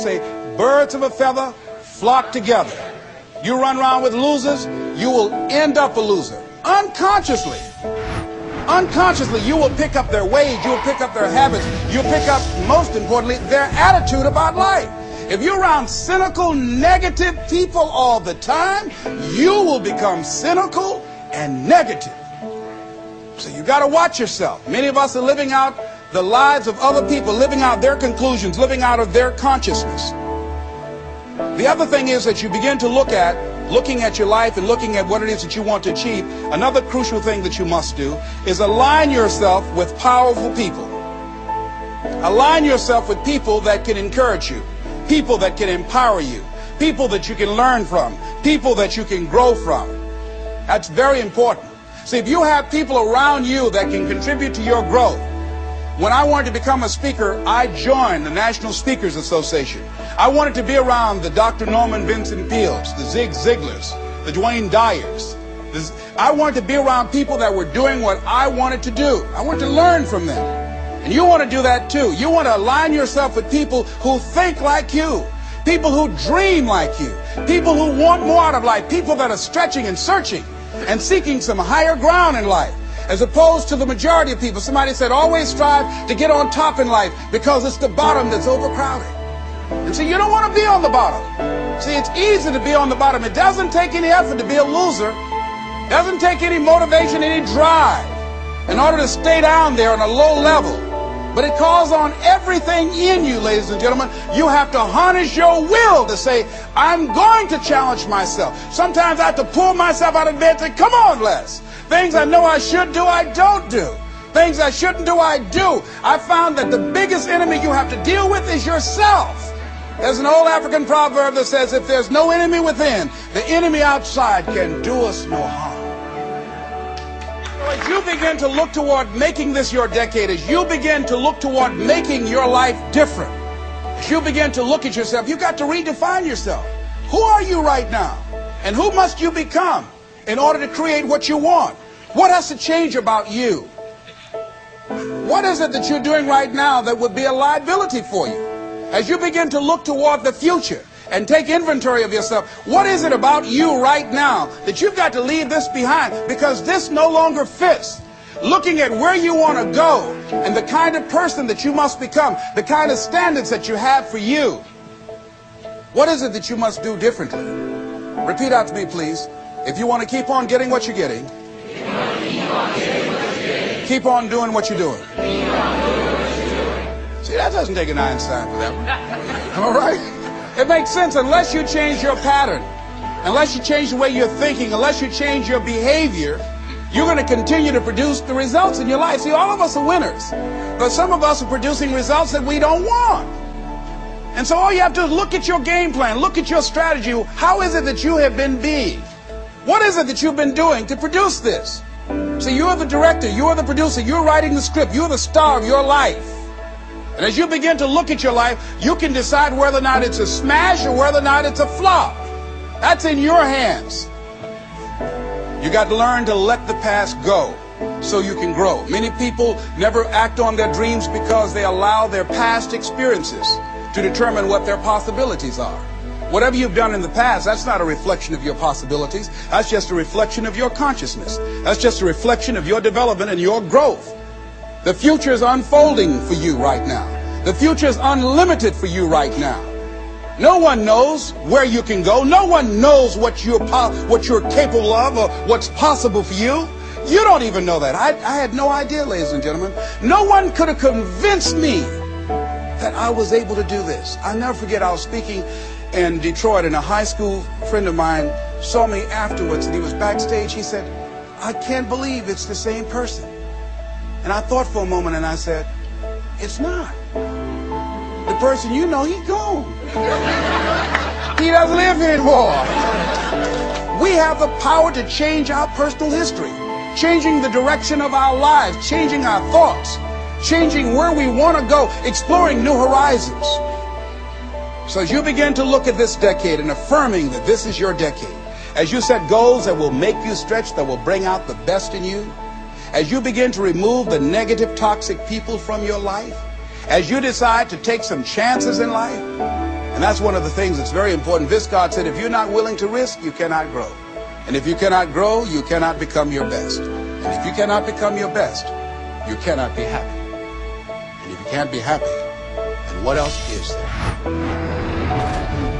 say, birds of a feather flock together. You run around with losers, you will end up a loser. Unconsciously, you will pick up their ways, you will pick up their habits, you'll pick up, most importantly, their attitude about life. If you're around cynical, negative people all the time, you will become cynical and negative. So you got to watch yourself. Many of us are living out the lives of other people, living out their conclusions, living out of their consciousness. The other thing is that you begin to looking at your life and looking at what it is that you want to achieve. Another crucial thing that you must do is align yourself with powerful people. Align yourself with people that can encourage you, people that can empower you, people that you can learn from, people that you can grow from. That's very important. See, if you have people around you that can contribute to your growth. When I wanted to become a speaker, I joined the National Speakers Association. I wanted to be around the Dr. Norman Vincent Peales, the Zig Ziglars, the Dwayne Dyers. I wanted to be around people that were doing what I wanted to do. I wanted to learn from them. And you want to do that too. You want to align yourself with people who think like you, people who dream like you, people who want more out of life, people that are stretching and searching and seeking some higher ground in life. As opposed to the majority of people. Somebody said, always strive to get on top in life because it's the bottom that's overcrowded. And see, you don't want to be on the bottom. See, it's easy to be on the bottom. It doesn't take any effort to be a loser. It doesn't take any motivation, any drive in order to stay down there on a low level. But it calls on everything in you, ladies and gentlemen. You have to harness your will to say, I'm going to challenge myself. Sometimes I have to pull myself out of bed and say, come on, Les. Things I know I should do, I don't do. Things I shouldn't do, I do. I found that the biggest enemy you have to deal with is yourself. There's an old African proverb that says, if there's no enemy within, the enemy outside can do us no harm. So as you begin to look toward making this your decade, as you begin to look toward making your life different, as you begin to look at yourself, you've got to redefine yourself. Who are you right now? And who must you become in order to create what you want? What has to change about you? What is it that you're doing right now that would be a liability for you? As you begin to look toward the future and take inventory of yourself, what is it about you right now that you've got to leave this behind because this no longer fits? Looking at where you want to go and the kind of person that you must become, the kind of standards that you have for you. What is it that you must do differently? Repeat out to me, please. If you want to keep on getting what you're getting, keep on doing what you're doing. See, that doesn't take an Einstein for that one. All right? It makes sense unless you change your pattern, unless you change the way you're thinking, unless you change your behavior, you're going to continue to produce the results in your life. See, all of us are winners, but some of us are producing results that we don't want. And so all you have to do is look at your game plan, look at your strategy. How is it that you have been being? What is it that you've been doing to produce this? See, you're the director, you're the producer, you're writing the script, you're the star of your life. And as you begin to look at your life, you can decide whether or not it's a smash or whether or not it's a flop. That's in your hands. You got to learn to let the past go so you can grow. Many people never act on their dreams because they allow their past experiences to determine what their possibilities are. Whatever you've done in the past, that's not a reflection of your possibilities. That's just a reflection of your consciousness. That's just a reflection of your development and your growth. The future is unfolding for you right now. The future is unlimited for you right now. No one knows where you can go. No one knows what you're capable of or what's possible for you. You don't even know that. I had no idea, ladies and gentlemen. No one could have convinced me that I was able to do this. I'll never forget, I was speaking in Detroit, and a high school friend of mine saw me afterwards, and he was backstage. He said, I can't believe it's the same person. And I thought for a moment, and I said, it's not. The person you know, he's gone. He doesn't live here anymore. We have the power to change our personal history, changing the direction of our lives, changing our thoughts, changing where we want to go, exploring new horizons. So as you begin to look at this decade and affirming that this is your decade, as you set goals that will make you stretch, that will bring out the best in you, as you begin to remove the negative, toxic people from your life, as you decide to take some chances in life, And that's one of the things that's very important. Viscard said, if you're not willing to risk, you cannot grow. And if you cannot grow, you cannot become your best. And if you cannot become your best, you cannot be happy. And if you can't be happy, then what else is there?